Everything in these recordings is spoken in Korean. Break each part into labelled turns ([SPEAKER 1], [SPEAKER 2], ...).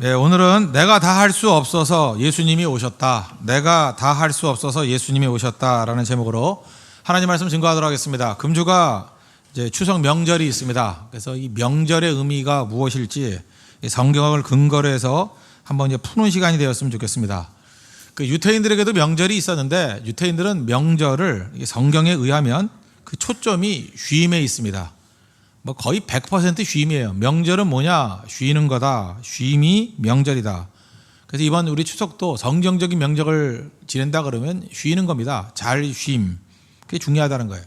[SPEAKER 1] 네, 오늘은 내가 다 할 수 없어서 예수님이 오셨다. 내가 다 할 수 없어서 예수님이 오셨다라는 제목으로 하나님 말씀 증거하도록 하겠습니다. 금주가 이제 추석 명절이 있습니다. 그래서 이 명절의 의미가 무엇일지 성경을 근거로 해서 한번 이제 푸는 시간이 되었으면 좋겠습니다. 그 유태인들에게도 명절이 있었는데 유태인들은 명절을 성경에 의하면 그 초점이 쉼에 있습니다. 뭐 거의 100% 쉼이에요. 명절은 뭐냐? 쉬는 거다. 쉼이 명절이다. 그래서 이번 우리 추석도 성경적인 명절을 지낸다 그러면 쉬는 겁니다. 잘 쉼. 그게 중요하다는 거예요.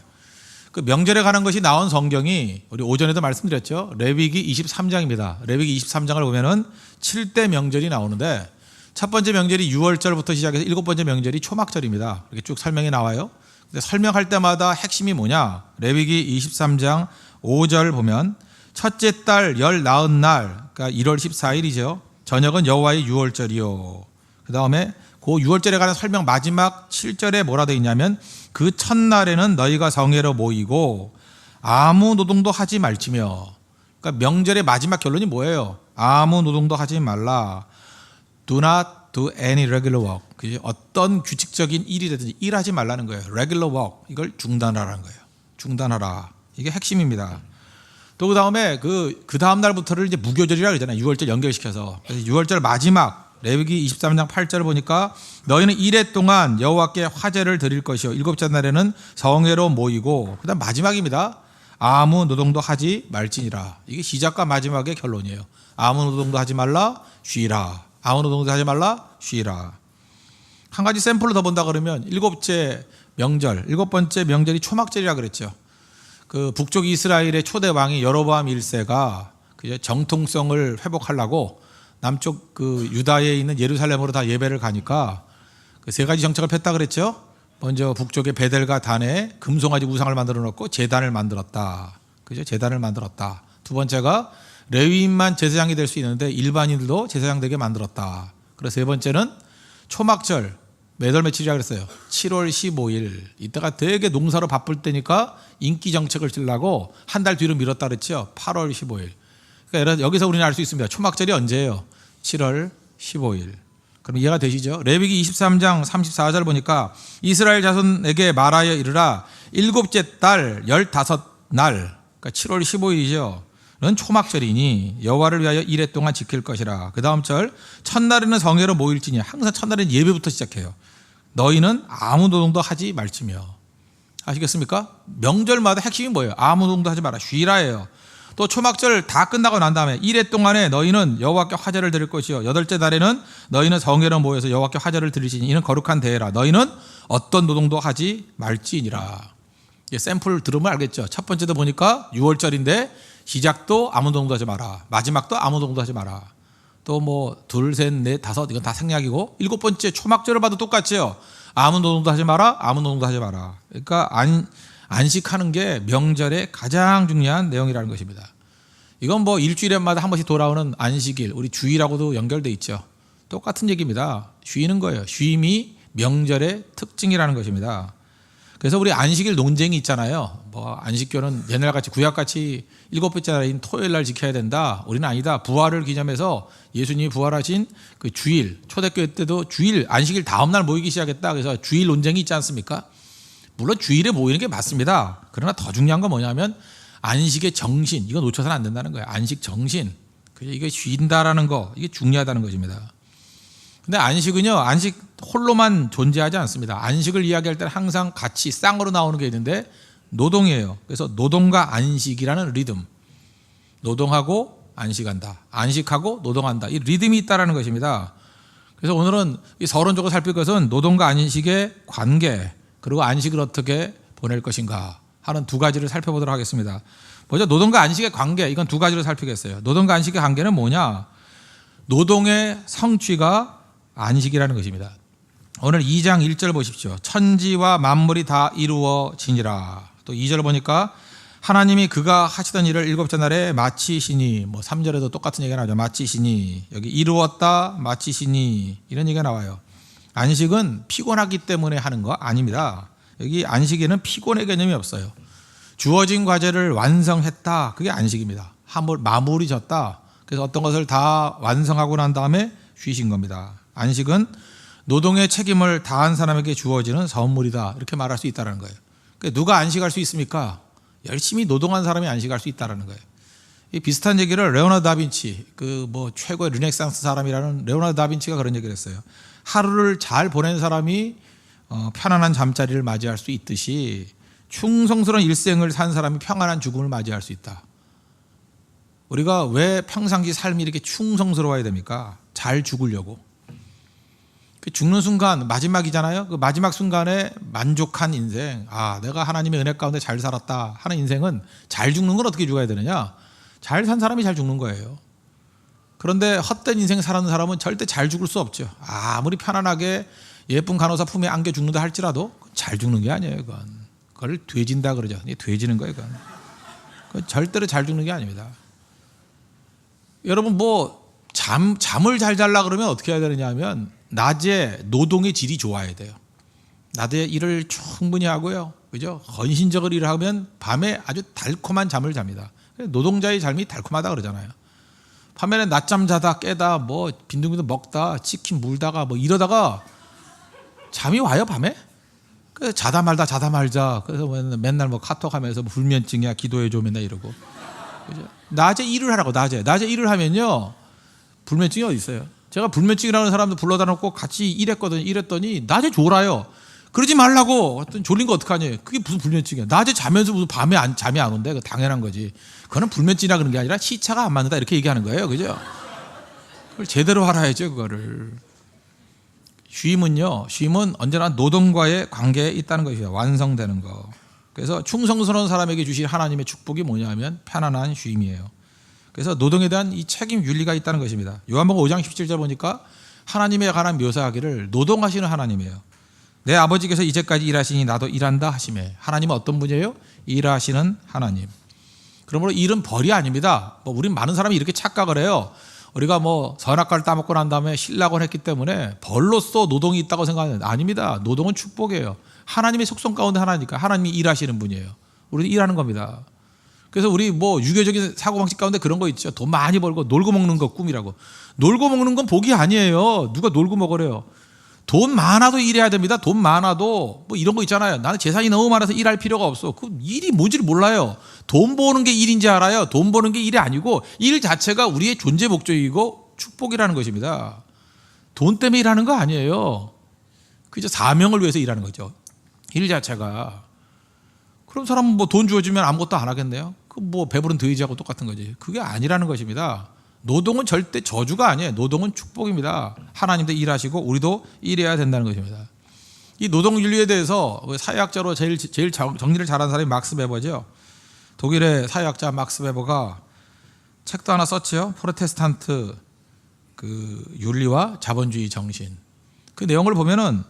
[SPEAKER 1] 그 명절에 관한 것이 나온 성경이 우리 오전에도 말씀드렸죠. 레위기 23장입니다. 레위기 23장을 보면은 7대 명절이 나오는데 첫 번째 명절이 6월절부터 시작해서 일곱 번째 명절이 초막절입니다. 이렇게 쭉 설명이 나와요. 근데 설명할 때마다 핵심이 뭐냐? 레위기 23장 5절 보면 첫째 달 열 나흔 날, 그러니까 1월 14일이죠. 저녁은 여호와의 유월절이요. 그 다음에 그 유월절에 관한 설명 마지막 7절에 뭐라 되어 있냐면 그 첫날에는 너희가 성회로 모이고 아무 노동도 하지 말지며. 그러니까 명절의 마지막 결론이 뭐예요? 아무 노동도 하지 말라. Do not do any regular work. 어떤 규칙적인 일이라든지 일하지 말라는 거예요. Regular work. 이걸 중단하라는 거예요. 중단하라. 이게 핵심입니다. 또 그 다음에 그 다음 날부터를 이제 무교절이라 그러잖아요. 6월절 연결시켜서. 그래서 6월절 마지막 레위기 23장 8절을 보니까 너희는 이래 동안 여호와께 화제를 드릴 것이요. 일곱째 날에는 성회로 모이고 그다음 마지막입니다. 아무 노동도 하지 말지니라. 이게 시작과 마지막의 결론이에요. 아무 노동도 하지 말라 쉬라. 아무 노동도 하지 말라 쉬라. 한 가지 샘플을 더 본다 그러면 일곱 번째 명절이 초막절이라 그랬죠. 그 북쪽 이스라엘의 초대 왕이 여로보암 1세가 정통성을 회복하려고 남쪽 그 유다에 있는 예루살렘으로 다 예배를 가니까 그 세 가지 정책을 폈다 그랬죠. 먼저 북쪽의 베델과 단에 금송아지 우상을 만들어 놓고 제단을 만들었다. 그죠? 제단을 만들었다. 두 번째가 레위인만 제사장이 될 수 있는데 일반인들도 제사장 되게 만들었다. 그래서 세 번째는 초막절 몇 월 며칠이라고 그랬어요? 7월 15일. 이때가 되게 농사로 바쁠 때니까 인기 정책을 쓰려고 한 달 뒤로 미뤘다 그랬죠. 8월 15일. 그러니까 여기서 우리는 알 수 있습니다. 초막절이 언제예요? 7월 15일. 그럼 이해가 되시죠? 레위기 23장 34절 보니까 이스라엘 자손에게 말하여 이르라 일곱째 달 15날 그러니까 7월 15일이죠. 는 초막절이니 여호와를 위하여 이래 동안 지킬 것이라. 그 다음 절 첫날에는 성회로 모일지니 항상 첫날에는 예배부터 시작해요. 너희는 아무 노동도 하지 말지며. 아시겠습니까? 명절마다 핵심이 뭐예요? 아무 노동도 하지 마라. 쉬라예요. 또 초막절 다 끝나고 난 다음에 이래 동안에 너희는 여호와께 화제를 드릴 것이요. 여덟째 달에는 너희는 성회로 모여서 여호와께 화제를 드리시니 이는 거룩한 대회라. 너희는 어떤 노동도 하지 말지니라. 샘플 들으면 알겠죠. 첫 번째도 보니까 6월절인데 시작도 아무 노동도 하지 마라. 마지막도 아무 노동도 하지 마라. 또 뭐 둘, 셋, 넷, 다섯 이건 다 생략이고 일곱 번째 초막절을 봐도 똑같죠. 아무 노동도 하지 마라. 아무 노동도 하지 마라. 그러니까 안식하는 게 명절의 가장 중요한 내용이라는 것입니다. 이건 뭐 일주일마다 한 번씩 돌아오는 안식일, 우리 주일하고도 연결돼 있죠. 똑같은 얘기입니다. 쉬는 거예요. 쉼이 명절의 특징이라는 것입니다. 그래서 우리 안식일 논쟁이 있잖아요. 뭐 안식교는 옛날같이 구약같이 일곱 번째 날인 토요일 날 지켜야 된다. 우리는 아니다. 부활을 기념해서 예수님이 부활하신 그 주일, 초대교회 때도 주일, 안식일 다음 날 모이기 시작했다. 그래서 주일 논쟁이 있지 않습니까? 물론 주일에 모이는 게 맞습니다. 그러나 더 중요한 건 뭐냐면 안식의 정신, 이거 놓쳐서는 안 된다는 거예요. 안식 정신. 이게 쉰다라는 거, 이게 중요하다는 것입니다. 근데 안식은요, 안식 홀로만 존재하지 않습니다. 안식을 이야기할 때는 항상 같이 쌍으로 나오는 게 있는데 노동이에요. 그래서 노동과 안식이라는 리듬. 노동하고 안식한다. 안식하고 노동한다. 이 리듬이 있다라는 것입니다. 그래서 오늘은 이 서론적으로 살필 것은 노동과 안식의 관계, 그리고 안식을 어떻게 보낼 것인가 하는 두 가지를 살펴보도록 하겠습니다. 먼저 노동과 안식의 관계, 이건 두 가지로 살피겠어요. 노동과 안식의 관계는 뭐냐? 노동의 성취가 안식이라는 것입니다. 오늘 2장 1절 보십시오. 천지와 만물이 다 이루어지니라. 또 2절 보니까 하나님이 그가 하시던 일을 일곱째 날에 마치시니, 뭐 3절에도 똑같은 얘기가 나오죠. 마치시니, 여기 이루었다, 마치시니 이런 얘기가 나와요. 안식은 피곤하기 때문에 하는 거 아닙니다. 여기 안식에는 피곤의 개념이 없어요. 주어진 과제를 완성했다, 그게 안식입니다. 마무리 졌다. 그래서 어떤 것을 다 완성하고 난 다음에 쉬신 겁니다. 안식은 노동의 책임을 다한 사람에게 주어지는 선물이다, 이렇게 말할 수 있다는 거예요. 그러니까 누가 안식할 수 있습니까? 열심히 노동한 사람이 안식할 수 있다는 거예요. 이 비슷한 얘기를 레오나르도 다빈치, 그 뭐 최고의 르네상스 사람이라는 레오나르도 다빈치가 그런 얘기를 했어요. 하루를 잘 보낸 사람이 편안한 잠자리를 맞이할 수 있듯이 충성스러운 일생을 산 사람이 평안한 죽음을 맞이할 수 있다. 우리가 왜 평상시 삶이 이렇게 충성스러워야 됩니까? 잘 죽으려고. 그 죽는 순간 마지막이잖아요. 그 마지막 순간에 만족한 인생, 내가 하나님의 은혜 가운데 잘 살았다 하는 인생은, 잘 죽는 건 어떻게 죽어야 되느냐? 잘 산 사람이 잘 죽는 거예요. 그런데 헛된 인생 살아는 사람은 절대 잘 죽을 수 없죠. 아무리 편안하게 예쁜 간호사 품에 안겨 죽는다 할지라도 잘 죽는 게 아니에요. 그걸 돼진다 그러죠. 돼지는 거예요. 그건 절대로 잘 죽는 게 아닙니다. 여러분 잠을 잘 자려고 그러면 어떻게 해야 되느냐 하면, 낮에 노동의 질이 좋아야 돼요. 낮에 일을 충분히 하고요, 그죠? 헌신적으로 일을 하면 밤에 아주 달콤한 잠을 잡니다. 노동자의 삶이 달콤하다 그러잖아요. 밤에는 낮잠 자다 깨다 빈둥빈둥 먹다 치킨 물다가 이러다가 잠이 와요, 밤에. 그래서 자다 말자. 그래서 맨날 카톡하면서 불면증이야 기도해줘 맨날 이러고. 그죠? 낮에 일을 하라고. 낮에 일을 하면요 불면증이 어디 있어요? 제가 불면증이라는 사람도 불러다 놓고 같이 일했더니 낮에 졸아요. 그러지 말라고. 졸린 거 어떡하니? 그게 무슨 불면증이야? 낮에 자면서 무슨 밤에 잠이 안 온대? 그거 당연한 거지. 그거는 불면증이라 그런 게 아니라 시차가 안 맞는다, 이렇게 얘기하는 거예요, 그죠? 그걸 제대로 알아야죠, 그거를. 쉼은 언제나 노동과의 관계에 있다는 것이에요. 완성되는 거. 그래서 충성스러운 사람에게 주신 하나님의 축복이 뭐냐면 편안한 쉼이에요. 그래서 노동에 대한 이 책임 윤리가 있다는 것입니다. 요한복음 5장 17절 보니까 하나님에 관한 묘사하기를 노동하시는 하나님이에요. 내 아버지께서 이제까지 일하시니 나도 일한다 하시매. 하나님은 어떤 분이에요? 일하시는 하나님. 그러므로 일은 벌이 아닙니다. 우린 많은 사람이 이렇게 착각을 해요. 우리가 선악과를 따먹고 난 다음에 신락을 했기 때문에 벌로서 노동이 있다고 생각하는, 아닙니다. 노동은 축복이에요. 하나님의 속성 가운데 하나니까 하나님이 일하시는 분이에요. 우리도 일하는 겁니다. 그래서 우리 유교적인 사고방식 가운데 그런 거 있죠. 돈 많이 벌고 놀고 먹는 거 꿈이라고. 놀고 먹는 건 복이 아니에요. 누가 놀고 먹으래요. 돈 많아도 일해야 됩니다. 돈 많아도 이런 거 있잖아요. 나는 재산이 너무 많아서 일할 필요가 없어. 그 일이 뭔지를 몰라요. 돈 버는 게 일인지 알아요. 돈 버는 게 일이 아니고 일 자체가 우리의 존재 목적이고 축복이라는 것입니다. 돈 때문에 일하는 거 아니에요. 그저 사명을 위해서 일하는 거죠. 일 자체가. 그럼 사람은 돈 주어주면 아무것도 안 하겠네요. 배부른 돼지하고 똑같은 거지. 그게 아니라는 것입니다. 노동은 절대 저주가 아니에요. 노동은 축복입니다. 하나님도 일하시고 우리도 일해야 된다는 것입니다. 이 노동윤리에 대해서 사회학자로 제일 정리를 잘하는 사람이 막스 베버죠. 독일의 사회학자 막스 베버가 책도 하나 썼죠. 프로테스탄트 윤리와 자본주의 정신. 그 내용을 보면은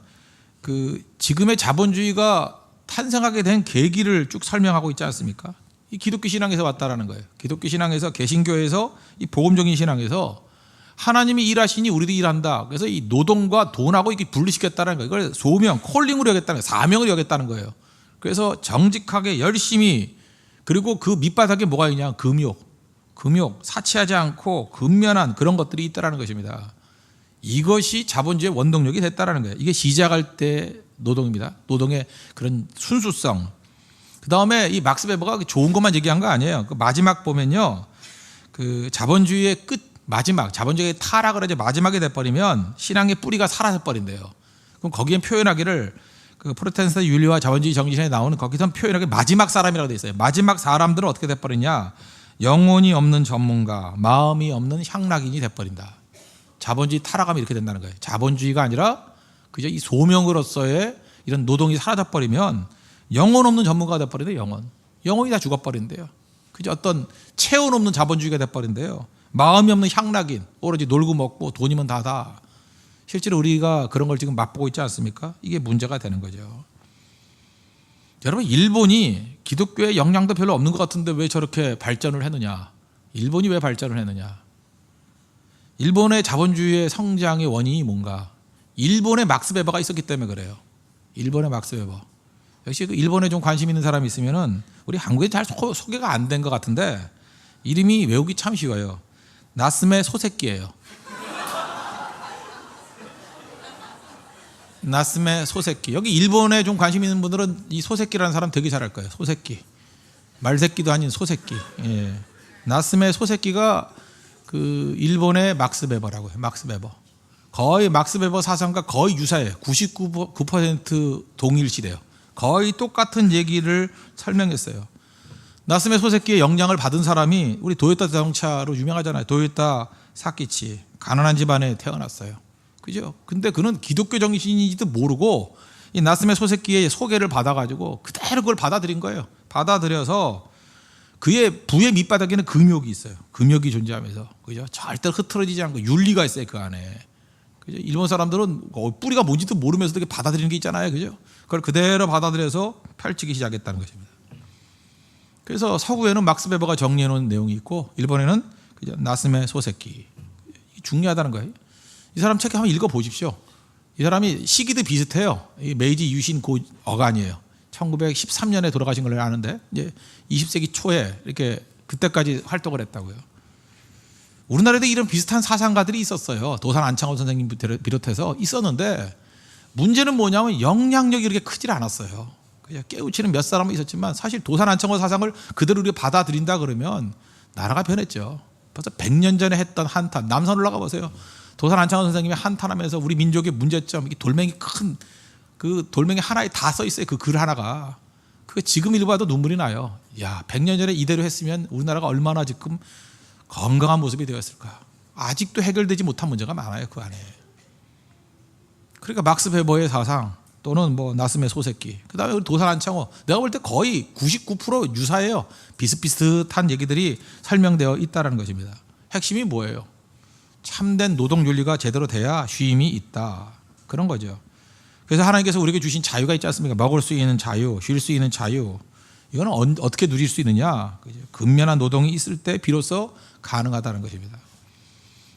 [SPEAKER 1] 지금의 자본주의가 탄생하게 된 계기를 쭉 설명하고 있지 않습니까? 이 기독교 신앙에서 왔다라는 거예요. 기독교 신앙에서, 개신교에서, 이 복음적인 신앙에서 하나님이 일하시니 우리도 일한다. 그래서 이 노동과 돈하고 이렇게 분리시켰다는 거예요. 이걸 소명, 콜링으로 여겼다는 거예요. 사명을 여겼다는 거예요. 그래서 정직하게 열심히, 그리고 그 밑바닥에 뭐가 있냐? 금욕, 사치하지 않고 근면한 그런 것들이 있다라는 것입니다. 이것이 자본주의의 원동력이 됐다라는 거예요. 이게 시작할 때 노동입니다. 노동의 그런 순수성. 그 다음에 이 막스 베버가 좋은 것만 얘기한 거 아니에요. 그 마지막 보면요, 자본주의의 자본주의의 타락을 이제 마지막에 돼버리면 신앙의 뿌리가 사라져 버린대요. 그럼 거기엔 표현하기를 프로테스탄트 윤리와 자본주의 정신에 나오는 거기선 표현하기 마지막 사람이라고 돼 있어요. 마지막 사람들은 어떻게 돼버리냐? 영혼이 없는 전문가, 마음이 없는 향락인이 돼버린다. 자본주의 타락하면 이렇게 된다는 거예요. 자본주의가 아니라 그저 이 소명으로서의 이런 노동이 사라져 버리면 영혼 없는 전문가가 돼버린대요. 영혼이 다 죽어버린대요. 그저 어떤 체온 없는 자본주의가 돼버린대요. 마음이 없는 향락인, 오로지 놀고 먹고 돈이면 다다. 실제로 우리가 그런 걸 지금 맛보고 있지 않습니까? 이게 문제가 되는 거죠. 여러분, 일본이 기독교의 영향도 별로 없는 것 같은데 왜 저렇게 발전을 했느냐? 일본이 왜 발전을 했느냐? 일본의 자본주의의 성장의 원인이 뭔가? 일본에 막스 베버가 있었기 때문에 그래요. 일본의 막스 베버. 역시 일본에 좀 관심 있는 사람이 있으면은 우리 한국에 잘 소개가 안 된 것 같은데 이름이 외우기 참 쉬워요. 나스메 소새끼예요. 나스메 소새끼. 여기 일본에 좀 관심 있는 분들은 이 소새끼라는 사람 되게 잘 알 거예요. 소새끼. 말새끼도 아닌 소새끼. 예. 나스메 소새끼가 그 일본의 막스 베버라고 해요. 막스 베버. 거의 막스 베버 사상과 거의 유사해요. 99% 동일시돼요. 거의 똑같은 얘기를 설명했어요. 나스메 소새끼의 영향을 받은 사람이 우리 도요타 자동차로 유명하잖아요. 도요타 사키치. 가난한 집안에 태어났어요. 그죠? 근데 그는 기독교 정신인지도 모르고 이 나스메 소새끼의 소개를 받아가지고 그대로 그걸 받아들인 거예요. 받아들여서 그의 부의 밑바닥에는 금욕이 있어요. 금욕이 존재하면서. 그죠? 절대 흐트러지지 않고 윤리가 있어요. 그 안에. 그죠? 일본 사람들은 뿌리가 뭔지도 모르면서도 이렇게 받아들이는 게 있잖아요. 그죠? 그걸 그대로 받아들여서 펼치기 시작했다는 것입니다. 그래서 서구에는 막스 베버가 정리해 놓은 내용이 있고 일본에는 그죠? 나스메 소새끼. 중요하다는 거예요. 이 사람 책 한번 읽어보십시오. 이 사람이 시기도 비슷해요. 메이지 유신 고 어간이에요. 1913년에 돌아가신 걸로 아는데 이제 20세기 초에 이렇게 그때까지 활동을 했다고요. 우리나라에도 이런 비슷한 사상가들이 있었어요. 도산 안창호 선생님 비롯해서 있었는데 문제는 뭐냐면 영향력이 이렇게 크질 않았어요. 그냥 깨우치는 몇 사람은 있었지만 사실 도산 안창호 사상을 그대로 우리가 받아들인다 그러면 나라가 변했죠. 벌써 100년 전에 했던 한탄. 남산 올라가 보세요. 도산 안창호 선생님이 한탄하면서 우리 민족의 문제점, 이 돌멩이 큰 그 돌멩이 하나에 다 써 있어요. 그 글 하나가. 그거 지금 읽어봐도 눈물이 나요. 야, 100년 전에 이대로 했으면 우리나라가 얼마나 지금 건강한 모습이 되었을까. 아직도 해결되지 못한 문제가 많아요. 그 안에. 그러니까 막스 베버의 사상 또는 뭐 나스메 소새끼. 그다음에 우리 도산 안창호. 내가 볼 때 거의 99% 유사해요. 비슷비슷한 얘기들이 설명되어 있다는 것입니다. 핵심이 뭐예요? 참된 노동 윤리가 제대로 돼야 쉼이 있다. 그런 거죠. 그래서 하나님께서 우리에게 주신 자유가 있지 않습니까? 먹을 수 있는 자유, 쉴 수 있는 자유. 이거는 어떻게 누릴 수 있느냐? 근면한 노동이 있을 때 비로소 가능하다는 것입니다.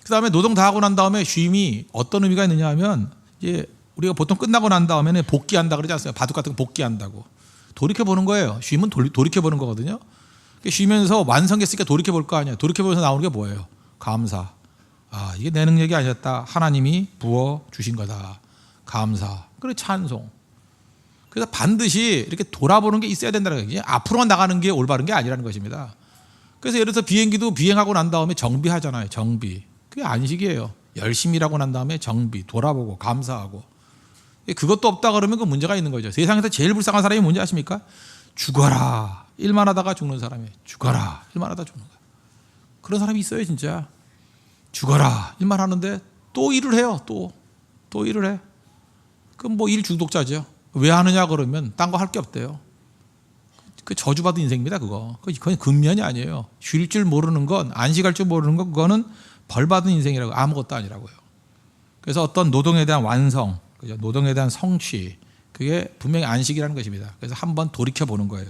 [SPEAKER 1] 그다음에 노동 다 하고 난 다음에 쉼이 어떤 의미가 있느냐 하면 이제 우리가 보통 끝나고 난 다음에는 복귀한다 그러지 않습니까? 바둑 같은 거 복귀한다고. 돌이켜 보는 거예요. 쉼은 돌이켜 보는 거거든요. 쉬면서 완성했으니까 돌이켜 볼 거 아니에요. 돌이켜 보면서 나오는 게 뭐예요? 감사. 아, 이게 내 능력이 아니었다. 하나님이 부어 주신 거다. 감사. 그리고 찬송. 그래서 반드시 이렇게 돌아보는 게 있어야 된다는 거예요. 앞으로만 나가는 게 올바른 게 아니라는 것입니다. 그래서 예를 들어서 비행기도 비행하고 난 다음에 정비하잖아요. 정비. 그게 안식이에요. 열심히 일하고 난 다음에 정비, 돌아보고 감사하고. 그것도 없다 그러면 그 문제가 있는 거죠. 세상에서 제일 불쌍한 사람이 뭔지 아십니까? 죽어라. 일만 하다가 죽는 사람이에요. 죽어라. 일만 하다 죽는 거예요. 그런 사람이 있어요, 진짜. 죽어라. 일만 하는데 또 일을 해요. 또 일을 해. 그럼 뭐 일 중독자죠. 왜 하느냐 그러면 딴 거 할 게 없대요. 그 저주받은 인생입니다. 그건 근면이 아니에요. 쉴 줄 모르는 건, 안식할 줄 모르는 건 그거는 벌받은 인생이라고. 아무것도 아니라고요. 그래서 어떤 노동에 대한 완성, 그죠? 노동에 대한 성취, 그게 분명히 안식이라는 것입니다. 그래서 한번 돌이켜 보는 거예요.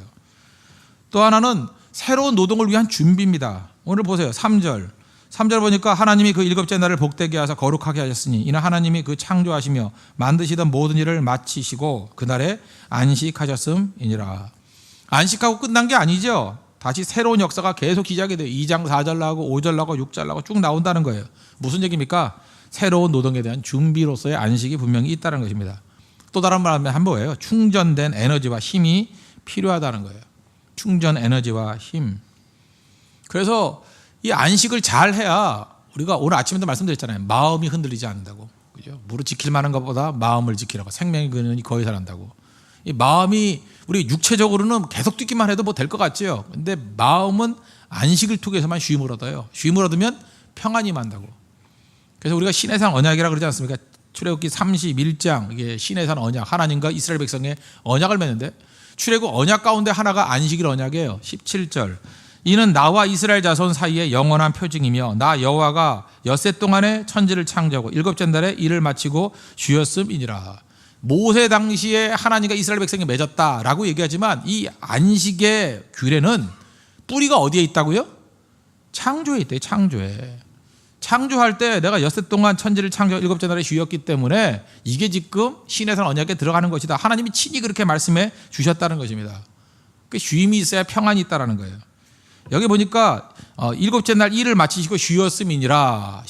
[SPEAKER 1] 또 하나는 새로운 노동을 위한 준비입니다. 오늘 보세요. 3절 보니까 하나님이 그 일곱째 날을 복되게 하사 거룩하게 하셨으니 이는 하나님이 그 창조하시며 만드시던 모든 일을 마치시고 그날에 안식하셨음이니라. 안식하고 끝난 게 아니죠. 다시 새로운 역사가 계속 시작이 돼요. 2장 4절 나오고 5절 나오고 6절 나오고 쭉 나온다는 거예요. 무슨 얘기입니까? 새로운 노동에 대한 준비로서의 안식이 분명히 있다는 것입니다. 또 다른 말로 하면 뭐예요? 충전된 에너지와 힘이 필요하다는 거예요. 충전 에너지와 힘. 그래서 이 안식을 잘 해야 우리가 오늘 아침에도 말씀드렸잖아요. 마음이 흔들리지 않는다고. 그죠? 무릇 지킬 만한 것보다 마음을 지키라고. 생명의 근원이 거의 살한다고. 이 마음이 우리 육체적으로는 계속 뛰기만 해도 뭐 될 것 같죠. 근데 마음은 안식을 통해서만 쉼을 얻어요. 쉼을 얻으면 평안이 만다고. 그래서 우리가 신의 산 언약이라고 그러지 않습니까? 출애굽기 31장 이게 신의 산 언약. 하나님과 이스라엘 백성의 언약을 맺는데 출애굽 언약 가운데 하나가 안식일 언약이에요. 17절. 이는 나와 이스라엘 자손 사이에 영원한 표징이며 나 여호와가 엿새 동안에 천지를 창조하고 일곱째 날에 일을 마치고 쉬었음이니라. 모세 당시에 하나님과 이스라엘 백성이 맺었다라고 얘기하지만 이 안식의 규례는 뿌리가 어디에 있다고요? 창조에 있대요. 창조에. 창조할 때 내가 엿새 동안 천지를 창조하고 일곱째 날에 쉬었기 때문에 이게 지금 신의 산 언약에 들어가는 것이다. 하나님이 친히 그렇게 말씀해 주셨다는 것입니다. 그 쉼이 있어야 평안이 있다는 거예요. 여기 보니까 일곱째 날 일을 마치시고 쉬었음이니라.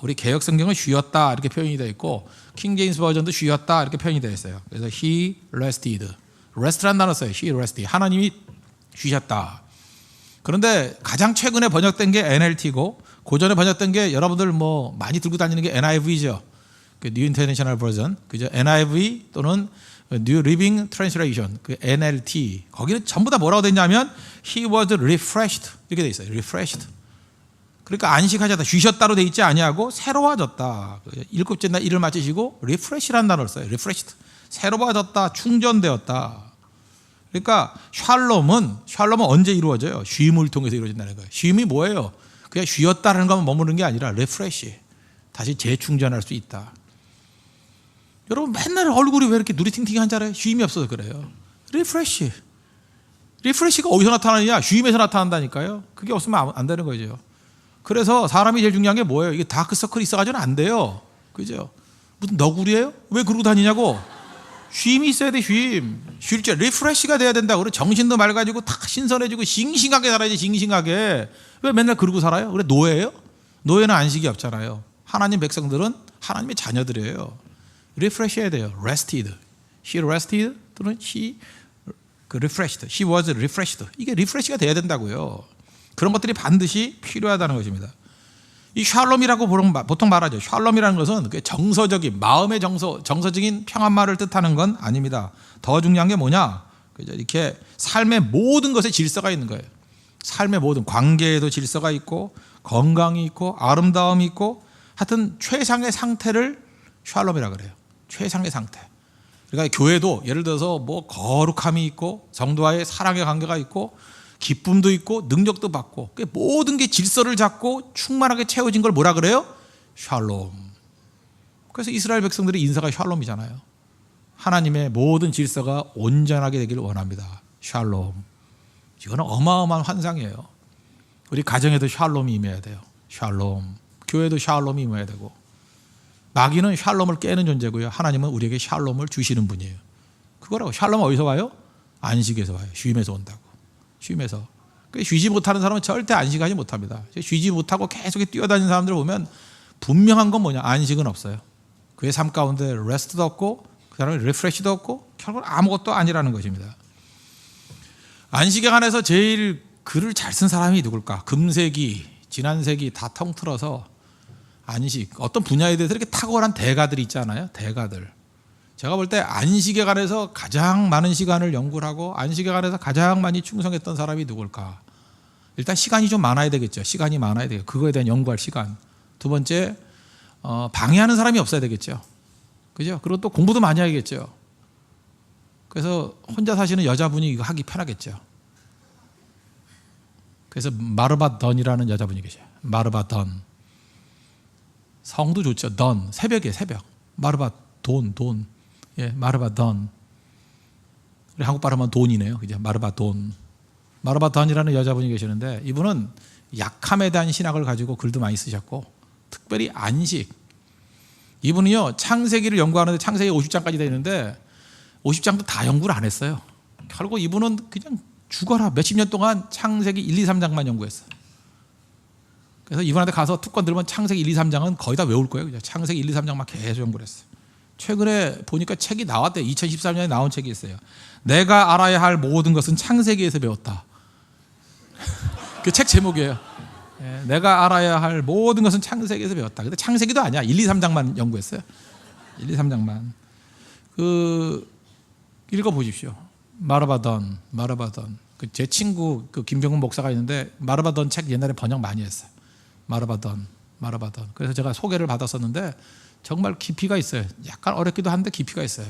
[SPEAKER 1] 우리 개역 성경은 쉬었다 이렇게 표현이 되어 있고 킹 제임스 버전도 쉬었다 이렇게 표현이 되어 있어요. 그래서 he rested. rest란 단어 써요. he rested. 하나님이 쉬셨다. 그런데 가장 최근에 번역된 게 NLT고 고전에 번역된 게 여러분들 뭐 많이 들고 다니는 게 NIV죠. 그 New International Version. 그죠? NIV 또는 New Living Translation. 그 NLT. 거기는 전부 다 뭐라고 되냐면 he was refreshed 이렇게 돼 있어요. refreshed. 그러니까 안식하셨다. 쉬셨다로 돼 있지 아니하고 새로워졌다. 일곱째 날 일을 마치시고 refresh라는 단어를 써요. refreshed. 새로워졌다. 충전되었다. 그러니까 샬롬은 언제 이루어져요? 쉼을 통해서 이루어진다는 거예요. 쉼이 뭐예요? 그냥 쉬었다는 것만 머무르는 게 아니라 리프레시. 다시 재충전할 수 있다. 여러분 맨날 얼굴이 왜 이렇게 누리팅팅한 줄 알아요? 쉼이 없어서 그래요. 리프레시. 리프레시가 어디서 나타나느냐? 쉼에서 나타난다니까요. 그게 없으면 안 되는 거죠. 그래서 사람이 제일 중요한 게 뭐예요? 이게 다크서클이 있어가지고는 안 돼요. 그죠? 무슨 너구리예요? 왜 그러고 다니냐고? 쉼이 있어야 돼. 쉴 줄 리프레시가 돼야 된다. 그래 정신도 맑아지고 다 신선해지고 싱싱하게 살아야지. 싱싱하게. 왜 맨날 그러고 살아요? 그래 노예예요? 노예는 안식이 없잖아요. 하나님 백성들은 하나님의 자녀들이에요. 리프레시해야 돼요. rested. She rested 또는 she refreshed. She was refreshed. 이게 리프레시가 돼야 된다고요. 그런 것들이 반드시 필요하다는 것입니다. 이 샬롬이라고 보통 말하죠. 샬롬이라는 것은 정서적인 마음의 정서적인 평안만을 뜻하는 건 아닙니다. 더 중요한 게 뭐냐? 이렇게 삶의 모든 것에 질서가 있는 거예요. 삶의 모든 관계에도 질서가 있고 건강이 있고 아름다움이 있고 하여튼 최상의 상태를 샬롬이라고 그래요. 최상의 상태. 그러니까 교회도 예를 들어서 뭐 거룩함이 있고 성도와의 사랑의 관계가 있고 기쁨도 있고 능력도 받고 모든 게 질서를 잡고 충만하게 채워진 걸 뭐라 그래요? 샬롬. 그래서 이스라엘 백성들의 인사가 샬롬이잖아요. 하나님의 모든 질서가 온전하게 되기를 원합니다. 샬롬. 이거는 어마어마한 환상이에요. 우리 가정에도 샬롬이 임해야 돼요. 샬롬. 교회도 샬롬이 임해야 되고 마귀는 샬롬을 깨는 존재고요. 하나님은 우리에게 샬롬을 주시는 분이에요. 그거라고. 샬롬은 어디서 와요? 안식에서 와요. 쉼에서 온다고. 쉼에서. 쉬지 못하는 사람은 절대 안식하지 못합니다. 쉬지 못하고 계속 뛰어다니는 사람들을 보면 분명한 건 뭐냐? 안식은 없어요. 그의 삶 가운데 레스트도 없고 그 사람은 리프레시도 없고 결국 아무것도 아니라는 것입니다. 안식에 관해서 제일 글을 잘 쓴 사람이 누굴까? 금세기, 지난세기 다 통틀어서 안식, 어떤 분야에 대해서 이렇게 탁월한 대가들이 있잖아요. 대가들. 제가 볼 때 안식에 관해서 가장 많은 시간을 연구를 하고 안식에 관해서 가장 많이 충성했던 사람이 누굴까? 일단 시간이 좀 많아야 되겠죠. 시간이 많아야 돼요. 그거에 대한 연구할 시간. 두 번째, 방해하는 사람이 없어야 되겠죠. 그죠? 그리고 또 공부도 많이 해야겠죠. 그래서 혼자 사시는 여자분이 이거 하기 편하겠죠. 그래서 마르바던이라는 여자분이 계셔요. 마르바던. 성도 좋죠. 던. 새벽이에요. 새벽. 돈. 예, 마르바돈. 한국 발음은 돈이네요. 그죠? 마르바돈. 마르바돈이라는 여자분이 계시는데 이분은 약함에 대한 신학을 가지고 글도 많이 쓰셨고 특별히 안식. 이분이요 창세기를 연구하는데 창세기 50장까지 되어 있는데 50장도 다 연구를 안 했어요. 결국 이분은 그냥 죽어라 몇십 년 동안 창세기 1, 2, 3장만 연구했어요. 그래서 이분한테 가서 특권 들으면 창세기 1, 2, 3장은 거의 다 외울 거예요. 그죠? 창세기 1, 2, 3장만 계속 연구를 했어요. 최근에 보니까 책이 나왔대요. 2013년에 나온 책이 있어요. 내가 알아야 할 모든 것은 창세기에서 배웠다. 그 책 제목이에요. 내가 알아야 할 모든 것은 창세기에서 배웠다. 근데 창세기도 아니야. 1, 2, 3장만 연구했어요. 1, 2, 3장만. 읽어보십시오. 마르바돈. 제 친구 김병훈 목사가 있는데 마르바돈 책 옛날에 번역 많이 했어요. 마르바돈. 그래서 제가 소개를 받았었는데 정말 깊이가 있어요. 약간 어렵기도 한데 깊이가 있어요.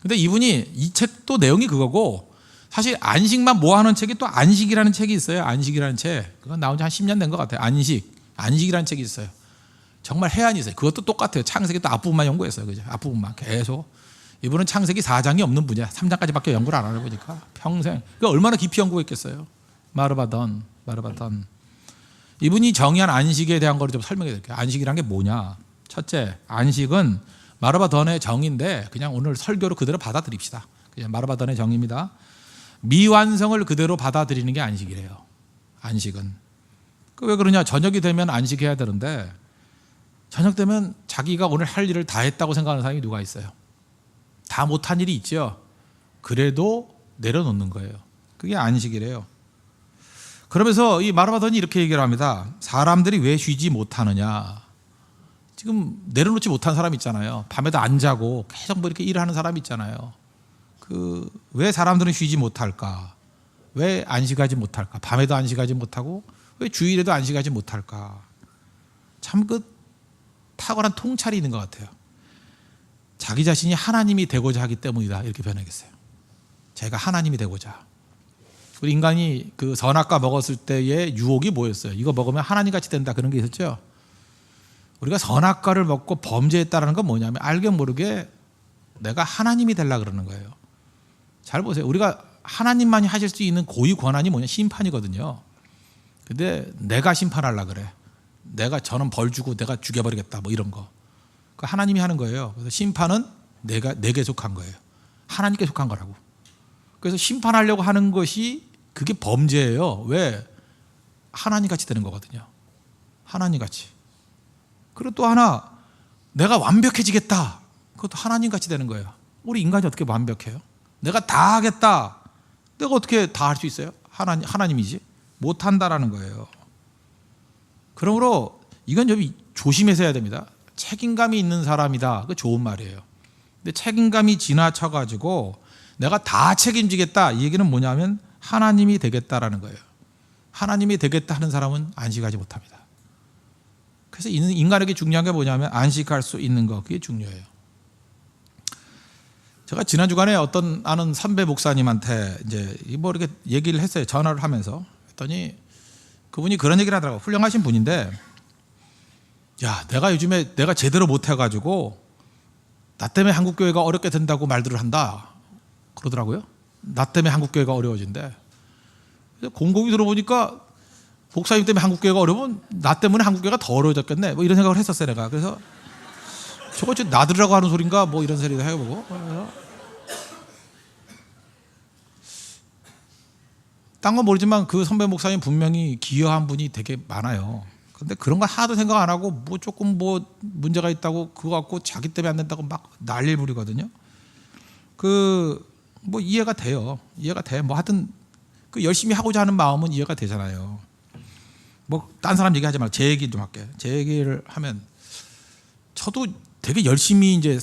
[SPEAKER 1] 근데 이분이 이 책도 내용이 그거고 사실 안식만 모아놓은 책이 또 안식이라는 책이 있어요. 안식이라는 책. 그건 나온 지 한 10년 된 것 같아요. 안식이라는 책이 있어요. 정말 해안이 있어요. 그것도 똑같아요. 창세기 또 앞부분만 연구했어요. 그죠? 앞부분만 계속. 이분은 창세기 4장이 없는 분이야. 3장까지밖에 연구를 안 하는 거니까 평생. 그러니까 얼마나 깊이 연구했겠어요. 마르바돈. 이분이 정의한 안식에 대한 걸 좀 설명해 드릴게요. 안식이란 게 뭐냐? 첫째, 안식은 마르바돈의 정의인데 그냥 오늘 설교로 그대로 받아들입시다. 그냥 마르바돈의 정의입니다. 미완성을 그대로 받아들이는 게 안식이래요. 안식은. 왜 그러냐? 저녁이 되면 안식해야 되는데 저녁 되면 자기가 오늘 할 일을 다 했다고 생각하는 사람이 누가 있어요? 다 못한 일이 있죠. 그래도 내려놓는 거예요. 그게 안식이래요. 그러면서 이 마르바돈이 이렇게 얘기를 합니다. 사람들이 왜 쉬지 못하느냐? 지금 내려놓지 못한 사람 있잖아요. 밤에도 안 자고 계속 뭐 이렇게 일을 하는 사람 있잖아요. 왜 사람들은 쉬지 못할까? 왜 안식하지 못할까? 밤에도 안식하지 못하고 왜 주일에도 안식하지 못할까? 참 탁월한 통찰이 있는 것 같아요. 자기 자신이 하나님이 되고자 하기 때문이다, 이렇게 변하겠어요. 제가 하나님이 되고자. 우리 인간이 선악과 먹었을 때의 유혹이 뭐였어요? 이거 먹으면 하나님같이 된다, 그런 게 있었죠. 우리가 선악과를 먹고 범죄했다는 건 뭐냐면 알게 모르게 내가 하나님이 되려고 그러는 거예요. 잘 보세요. 우리가 하나님만이 하실 수 있는 고유 권한이 뭐냐? 심판이거든요. 근데 내가 심판하려고 그래. 저는 벌 주고 내가 죽여버리겠다, 뭐 이런 거. 그 하나님이 하는 거예요. 그래서 심판은 내게 속한 거예요. 하나님께 속한 거라고. 그래서 심판하려고 하는 것이 그게 범죄예요. 왜? 하나님같이 되는 거거든요. 하나님같이. 그리고 또 하나, 내가 완벽해지겠다. 그것도 하나님같이 되는 거예요. 우리 인간이 어떻게 완벽해요? 내가 다 하겠다. 내가 어떻게 다 할 수 있어요? 하나님이지. 못한다라는 거예요. 그러므로 이건 좀 조심해서 해야 됩니다. 책임감이 있는 사람이다. 그 좋은 말이에요. 근데 책임감이 지나쳐가지고 내가 다 책임지겠다, 이 얘기는 뭐냐면 하나님이 되겠다라는 거예요. 하나님이 되겠다 하는 사람은 안식하지 못합니다. 그래서 인간에게 중요한 게 뭐냐면 안식할 수 있는 거, 그게 중요해요. 제가 지난 주간에 어떤 아는 선배 목사님한테 이제 뭐 이렇게 얘기를 했어요. 전화를 하면서. 했더니 그분이 그런 얘기를 하더라고요. 훌륭하신 분인데, 야, 내가 요즘에 내가 제대로 못해가지고 나 때문에 한국교회가 어렵게 된다고 말들을 한다, 그러더라고요. 나 때문에 한국교회가 어려워진대. 곰곰이 들어보니까 목사님 때문에 한국교회가 어려우면 나 때문에 한국교회가 더 어려워졌겠네, 뭐 이런 생각을 했었어요. 내가. 그래서 저거 나들으라고 하는 소린가, 뭐 이런 소리도 해보고. 딴 건 모르지만 그 선배 목사님 분명히 기여한 분이 되게 많아요. 근데 그런 거 하나도 생각 안 하고 뭐 조금 뭐 문제가 있다고 그거 갖고 자기 때문에 안 된다고 막 난리를 부리거든요. 뭐 이해가 돼요. 이해가 돼. 뭐 하여튼 열심히 하고자 하는 마음은 이해가 되잖아요. 뭐 딴 사람 얘기하지 말고 제 얘기 좀 할게. 제 얘기를 하면 저도 되게 열심히 이제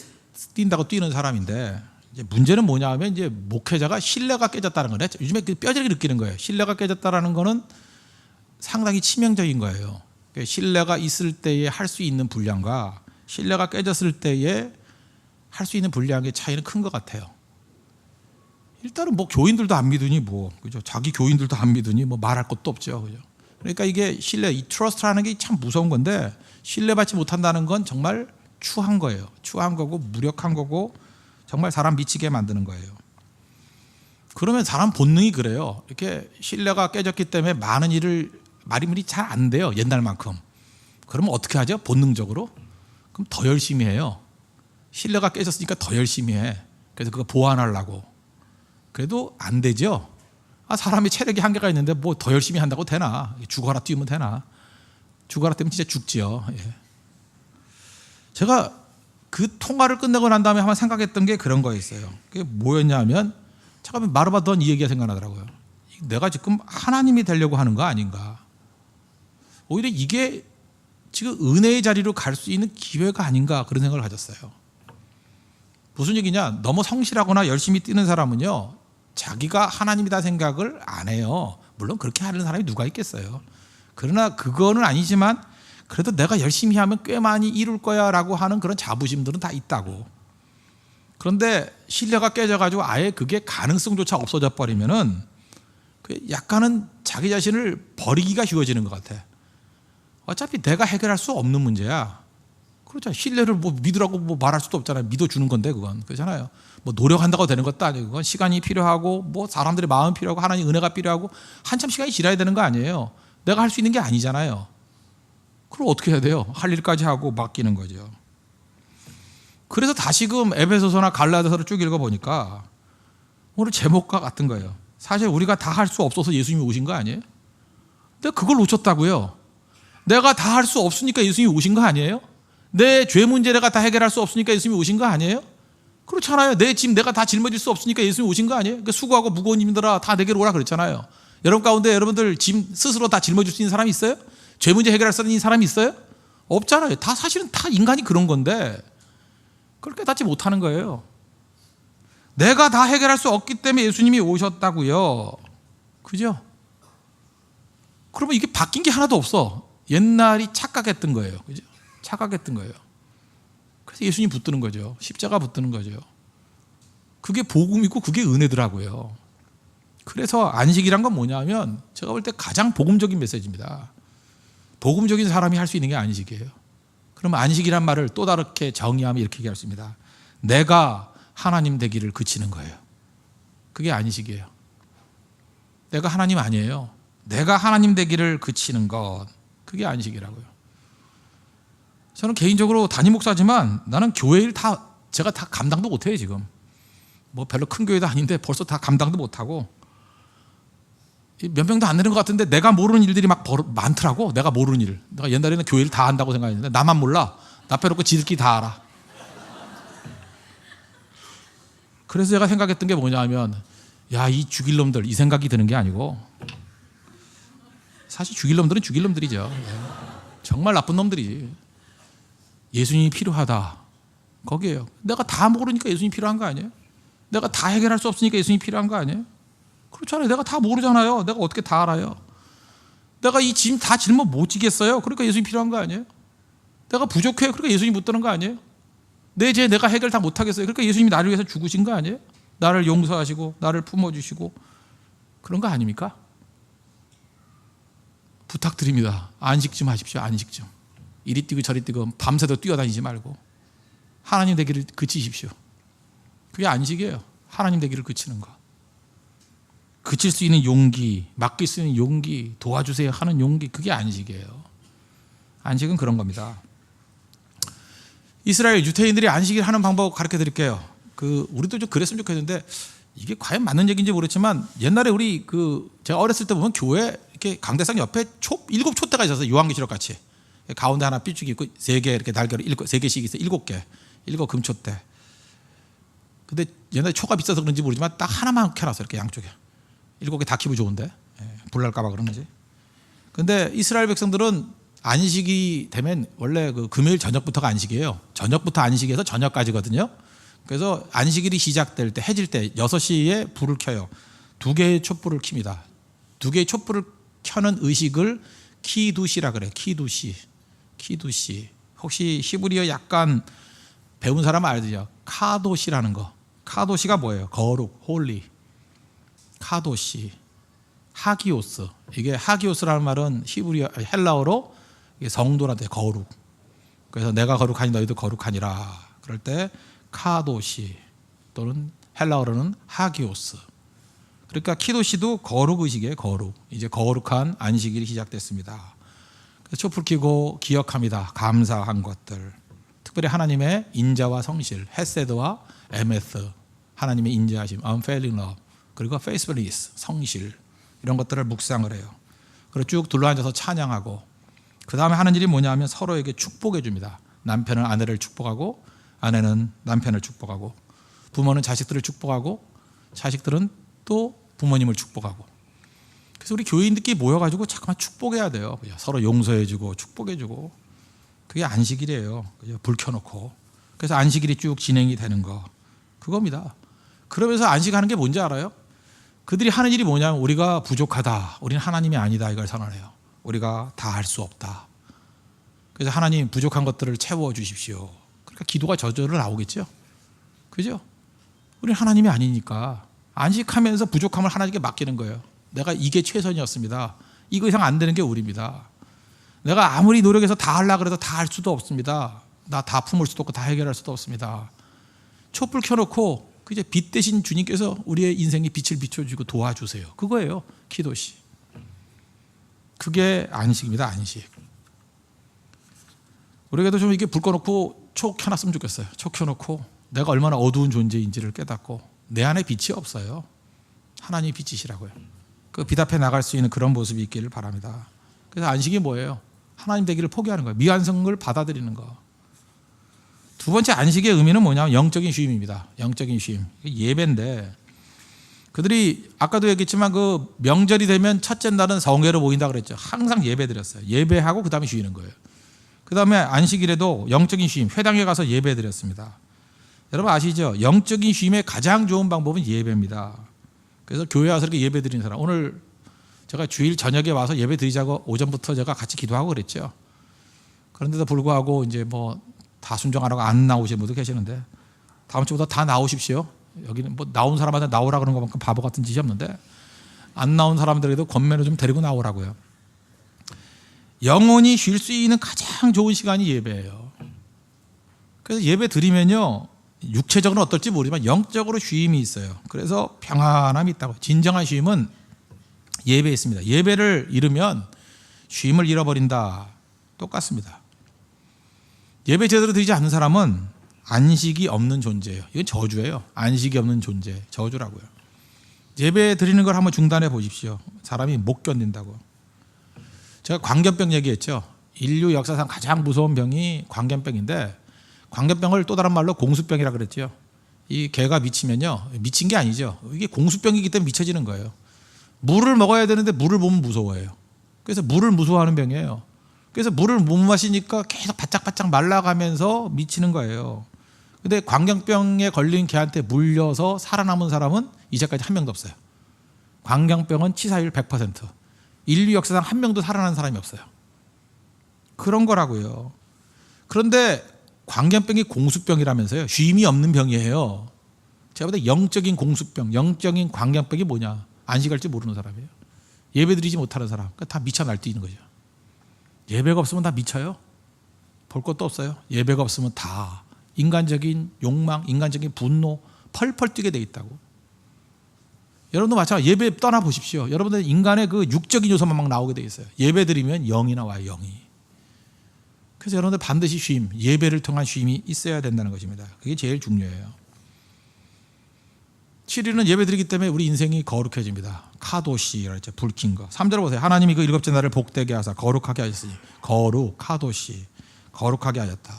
[SPEAKER 1] 뛴다고 뛰는 사람인데, 이제 문제는 뭐냐면 이제 목회자가 신뢰가 깨졌다는 거네. 요즘에 뼈저리게 느끼는 거예요. 신뢰가 깨졌다라는 거는 상당히 치명적인 거예요. 신뢰가 있을 때에 할 수 있는 분량과 신뢰가 깨졌을 때에 할 수 있는 분량의 차이는 큰 것 같아요. 일단은 뭐 교인들도 안 믿으니 뭐, 그죠? 자기 교인들도 안 믿으니 뭐 말할 것도 없죠, 그죠? 그러니까 이게 신뢰, 이 트러스트라는 게 참 무서운 건데, 신뢰받지 못한다는 건 정말 추한 거예요. 추한 거고 무력한 거고 정말 사람 미치게 만드는 거예요. 그러면 사람 본능이 그래요. 이렇게 신뢰가 깨졌기 때문에 많은 일을 말이 잘 안 돼요, 옛날만큼. 그러면 어떻게 하죠? 본능적으로? 그럼 더 열심히 해요. 신뢰가 깨졌으니까 더 열심히 해. 그래서 그거 보완하려고. 그래도 안 되죠. 사람이 체력이 한계가 있는데 뭐 더 열심히 한다고 되나? 죽어라 뛰면 되나? 죽어라 뛰면 진짜 죽지요. 예. 제가 그 통화를 끝내고 난 다음에 한번 생각했던 게 그런 거였어요. 그게 뭐였냐면, 잠깐만 마르바돈 이 얘기가 생각나더라고요. 내가 지금 하나님이 되려고 하는 거 아닌가? 오히려 이게 지금 은혜의 자리로 갈 수 있는 기회가 아닌가, 그런 생각을 가졌어요. 무슨 얘기냐? 너무 성실하거나 열심히 뛰는 사람은요, 자기가 하나님이다 생각을 안 해요. 물론 그렇게 하는 사람이 누가 있겠어요. 그러나 그거는 아니지만 그래도 내가 열심히 하면 꽤 많이 이룰 거야 라고 하는 그런 자부심들은 다 있다고. 그런데 신뢰가 깨져가지고 아예 그게 가능성조차 없어져 버리면은 약간은 자기 자신을 버리기가 쉬워지는 것 같아. 어차피 내가 해결할 수 없는 문제야. 그렇죠. 신뢰를 뭐 믿으라고 뭐 말할 수도 없잖아요. 믿어주는 건데 그건. 그렇잖아요. 뭐 노력한다고 되는 것도 아니고, 그건 시간이 필요하고 뭐 사람들의 마음이 필요하고 하나님 은혜가 필요하고 한참 시간이 지나야 되는 거 아니에요. 내가 할 수 있는 게 아니잖아요. 그럼 어떻게 해야 돼요? 할 일까지 하고 맡기는 거죠. 그래서 다시금 에베소서나 갈라디아서를 쭉 읽어보니까 오늘 제목과 같은 거예요. 사실 우리가 다 할 수 없어서 예수님이 오신 거 아니에요? 내가 그걸 놓쳤다고요. 내가 다 할 수 없으니까 예수님이 오신 거 아니에요? 내 죄 문제 내가 다 해결할 수 없으니까 예수님이 오신 거 아니에요? 그렇잖아요. 내 짐 내가 다 짊어질 수 없으니까 예수님이 오신 거 아니에요? 그러니까 수고하고 무거운 짐들아 다 내게로 오라 그랬잖아요. 여러분 가운데 여러분들 짐 스스로 다 짊어질 수 있는 사람이 있어요? 죄 문제 해결할 수 있는 사람이 있어요? 없잖아요. 다 사실은 다 인간이 그런 건데 그걸 깨닫지 못하는 거예요. 내가 다 해결할 수 없기 때문에 예수님이 오셨다고요. 그죠? 그러면 이게 바뀐 게 하나도 없어. 옛날이 착각했던 거예요. 그죠? 착각했던 거예요. 그래서 예수님 붙드는 거죠. 십자가 붙드는 거죠. 그게 복음이고 그게 은혜더라고요. 그래서 안식이란 건 뭐냐면 제가 볼 때 가장 복음적인 메시지입니다. 복음적인 사람이 할 수 있는 게 안식이에요. 그러면 안식이란 말을 또 다르게 정의하면 이렇게 얘기할 수 있습니다. 내가 하나님 되기를 그치는 거예요. 그게 안식이에요. 내가 하나님 아니에요. 내가 하나님 되기를 그치는 것, 그게 안식이라고요. 저는 개인적으로 담임 목사지만 나는 교회 일 제가 다 감당도 못해요. 지금 뭐 별로 큰 교회도 아닌데 벌써 다 감당도 못하고 몇 명도 안 되는 것 같은데 내가 모르는 일들이 막 많더라고. 내가 모르는 일. 내가 옛날에는 교회를 다 한다고 생각했는데 나만 몰라. 나 빼놓고 지들끼리 다 알아. 그래서 제가 생각했던 게 뭐냐면 야, 이 죽일 놈들, 이 생각이 드는 게 아니고 사실 죽일 놈들은 죽일 놈들이죠. 정말 나쁜 놈들이. 예수님이 필요하다. 거기에요. 내가 다 모르니까 예수님이 필요한 거 아니에요? 내가 다 해결할 수 없으니까 예수님이 필요한 거 아니에요? 그렇잖아요. 내가 다 모르잖아요. 내가 어떻게 다 알아요? 내가 이 짐 다 짊어 못 지겠어요. 그러니까 예수님이 필요한 거 아니에요? 내가 부족해요. 그러니까 예수님이 묻는 거 아니에요? 내 죄 내가 해결 다 못하겠어요. 그러니까 예수님이 나를 위해서 죽으신 거 아니에요? 나를 용서하시고 나를 품어주시고 그런 거 아닙니까? 부탁드립니다. 안식 좀 하십시오. 안식 좀. 이리 뛰고 저리 뛰고 밤새도 뛰어다니지 말고 하나님 되기를 그치십시오. 그게 안식이에요. 하나님 되기를 그치는 거. 그칠 수 있는 용기, 맡길 수 있는 용기, 도와주세요 하는 용기, 그게 안식이에요. 안식은 그런 겁니다. 이스라엘 유태인들이 안식일 하는 방법 가르쳐 드릴게요. 우리도 좀 그랬으면 좋겠는데 이게 과연 맞는 얘기인지 모르겠지만 옛날에 우리 제가 어렸을 때 보면 교회 이렇게 강대상 옆에 7촛대가 있어서 요한계시록 같이 가운데 하나 삐죽이 있고 3개 이렇게 날개로 3개씩 있어요. 7개. 7 금촛대. 근데 옛날에 초가 비싸서 그런지 모르지만 딱 하나만 켜놨어요. 이렇게 양쪽에. 7개 다 키면 좋은데 불날까봐 그러는지. 근데 이스라엘 백성들은 안식이 되면 원래 금요일 저녁부터가 안식이에요. 저녁부터 안식해서 저녁까지거든요. 그래서 안식일이 시작될 때 해질 때 6시에 불을 켜요. 2개의 촛불을 킵니다. 2개의 촛불을 켜는 의식을 키두시라 그래요. 키두시. 혹시 히브리어 약간 배운 사람 알죠? 카도시라는 거. 카도시가 뭐예요? 거룩, 홀리. 카도시. 하기오스. 이게 하기오스라는 말은 히브리어 헬라어로 성도한테 거룩. 그래서 내가 거룩하니 너희도 거룩하니라. 그럴 때 카도시 또는 헬라어로는 하기오스. 그러니까 키도시도 거룩 의식이에요. 거룩. 이제 거룩한 안식일이 시작됐습니다. 그래서 촛불 켜고 기억합니다. 감사한 것들. 특별히 하나님의 인자와 성실, 헤세드와 에메스, 하나님의 인자하심, unfailing love, 그리고 faithfulness, 성실, 이런 것들을 묵상을 해요. 그리고 쭉 둘러앉아서 찬양하고, 그 다음에 하는 일이 뭐냐면 서로에게 축복해 줍니다. 남편은 아내를 축복하고 아내는 남편을 축복하고, 부모는 자식들을 축복하고 자식들은 또 부모님을 축복하고. 그래서 우리 교인들끼리 모여가지고 잠깐만 축복해야 돼요. 서로 용서해주고 축복해주고. 그게 안식일이에요. 불 켜놓고. 그래서 안식일이 쭉 진행이 되는 거, 그겁니다. 그러면서 안식하는 게 뭔지 알아요? 그들이 하는 일이 뭐냐면 우리가 부족하다, 우리는 하나님이 아니다, 이걸 선언해요. 우리가 다 할 수 없다. 그래서 하나님 부족한 것들을 채워주십시오. 그러니까 기도가 저절로 나오겠죠. 그죠? 우리는 하나님이 아니니까 안식하면서 부족함을 하나님께 맡기는 거예요. 내가 이게 최선이었습니다. 이거 이상 안 되는 게 우리입니다. 내가 아무리 노력해서 다 하려고 해도 다 할 수도 없습니다. 나 다 품을 수도 없고 다 해결할 수도 없습니다. 촛불 켜놓고 이제 빛 대신 주님께서 우리의 인생에 빛을 비춰주고 도와주세요. 그거예요. 기도시. 그게 안식입니다. 안식. 우리가도 좀 이렇게 불 꺼놓고 초 켜놨으면 좋겠어요. 초 켜놓고 내가 얼마나 어두운 존재인지를 깨닫고 내 안에 빛이 없어요. 하나님이 빛이시라고요. 그 빛 앞에 나갈 수 있는 그런 모습이 있기를 바랍니다. 그래서 안식이 뭐예요? 하나님 되기를 포기하는 거예요. 미완성을 받아들이는 거. 두 번째 안식의 의미는 뭐냐면 영적인 쉼입니다. 영적인 쉼. 예배인데 그들이 아까도 얘기했지만 그 명절이 되면 첫째 날은 성회로 모인다 그랬죠. 항상 예배 드렸어요. 예배하고 그 다음에 쉬는 거예요. 그 다음에 안식일에도 영적인 쉼, 회당에 가서 예배 드렸습니다. 여러분 아시죠? 영적인 쉼의 가장 좋은 방법은 예배입니다. 그래서 교회 와서 이렇게 예배 드리는 사람, 오늘 제가 주일 저녁에 와서 예배 드리자고 오전부터 제가 같이 기도하고 그랬죠. 그런데도 불구하고 이제 뭐 다 순종하라고 안 나오시는 분도 계시는데 다음 주부터 다 나오십시오. 여기는 뭐 나온 사람한테 나오라 그러는 것만큼 바보 같은 짓이 없는데 안 나온 사람들에도 권면을 좀 데리고 나오라고요. 영혼이 쉴 수 있는 가장 좋은 시간이 예배예요. 그래서 예배 드리면요, 육체적으로 어떨지 모르지만 영적으로 쉼이 있어요. 그래서 평안함이 있다고. 진정한 쉼은 예배에 있습니다. 예배를 잃으면 쉼을 잃어버린다. 똑같습니다. 예배 제대로 드리지 않는 사람은 안식이 없는 존재예요. 이건 저주예요. 안식이 없는 존재, 저주라고요. 예배 드리는 걸 한번 중단해 보십시오. 사람이 못 견딘다고. 제가 광견병 얘기했죠. 인류 역사상 가장 무서운 병이 광견병인데 광견병을 또 다른 말로 공수병이라 그랬죠. 이 개가 미치면요, 미친 게 아니죠. 이게 공수병이기 때문에 미쳐지는 거예요. 물을 먹어야 되는데 물을 보면 무서워해요. 그래서 물을 무서워하는 병이에요. 그래서 물을 못 마시니까 계속 바짝바짝 말라가면서 미치는 거예요. 근데 광견병에 걸린 개한테 물려서 살아남은 사람은 이제까지 한 명도 없어요. 광견병은 치사율 100%. 인류 역사상 한 명도 살아난 사람이 없어요. 그런 거라고요. 그런데 광견병이 공수병이라면서요. 쉼이 없는 병이에요. 제가 볼 때 영적인 공수병, 영적인 광견병이 뭐냐? 안식할 줄 모르는 사람이에요. 예배드리지 못하는 사람. 그러니까 다 미쳐 날뛰는 거죠. 예배가 없으면 다 미쳐요. 볼 것도 없어요. 예배가 없으면 다 인간적인 욕망, 인간적인 분노 펄펄 뛰게 돼 있다고. 여러분도 마찬가지로 예배 떠나보십시오. 여러분들 인간의 그 육적인 요소만 막 나오게 돼 있어요. 예배 드리면 영이 나와요. 영이. 그래서 여러분들 반드시 쉼, 예배를 통한 쉼이 있어야 된다는 것입니다. 그게 제일 중요해요. 7일은 예배 드리기 때문에 우리 인생이 거룩해집니다. 카도시라 했죠. 불킨 거. 3절 보세요. 하나님이 그 일곱째 날을 복되게 하사 거룩하게 하셨으니. 거룩, 카도시. 거룩하게 하셨다.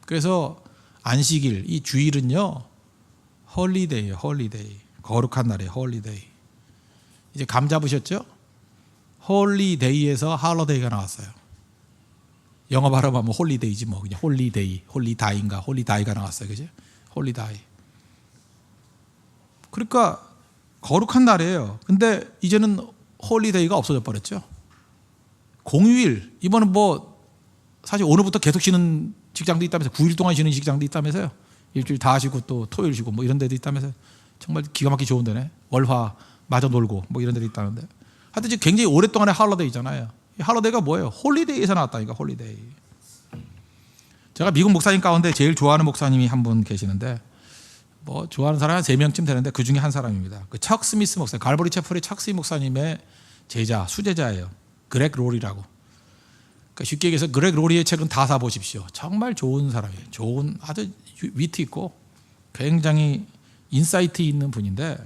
[SPEAKER 1] 그래서 안식일, 이 주일은요, 홀리데이예요. 홀리데이. 거룩한 날이에요. 홀리데이. 이제 감 잡으셨죠? 홀리데이에서 할러데이가 나왔어요. 영어 발음하면 홀리데이지 뭐. 그냥 홀리데이, 홀리다이인가, 홀리다이가 나왔어요. 그죠? 홀리다이. 그러니까 거룩한 날이에요. 근데 이제는 홀리데이가 없어져 버렸죠. 공휴일, 이번은 뭐 사실 오늘부터 계속 쉬는 직장도 있다면서 9일 동안 쉬는 직장도 있다면서요. 일주일 다 쉬고 또 토요일 쉬고 뭐 이런 데도 있다면서요. 정말 기가 막히게 좋은 데네. 월화 마저 놀고 뭐 이런 데도 있다는데. 하여튼 지금 굉장히 오랫동안의 할러데이잖아요. 이 할러데이가 뭐예요? 홀리데이에서 나왔다니까. 홀리데이. 제가 미국 목사님 가운데 제일 좋아하는 목사님이 한 분 계시는데 뭐 좋아하는 사람이 한 3명쯤 되는데 그 중에 한 사람입니다. 그 척 스미스 목사님, 갈보리 채플의 척 스미스 목사님의 제자, 수제자예요. 그렉 롤이라고. 그러니까 쉽게 얘기해서 그렉 롤리의 책은 다 사보십시오. 정말 좋은 사람이에요. 좋은, 아주 위트 있고 굉장히 인사이트 있는 분인데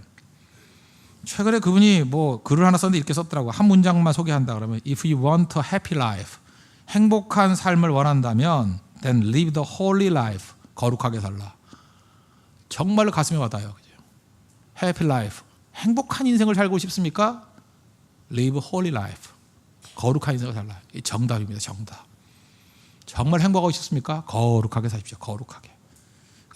[SPEAKER 1] 최근에 그분이 뭐 글을 하나 썼는데 이렇게 썼더라고. 한 문장만 소개한다 그러면 If you want a happy life, 행복한 삶을 원한다면 then live the holy life, 거룩하게 살라. 정말로 가슴에 와닿아요. Happy life, 행복한 인생을 살고 싶습니까? Live holy life, 거룩한 인생을 살라. 이 정답입니다. 정답. 정말 행복하고 싶습니까? 거룩하게 사십시오. 거룩하게.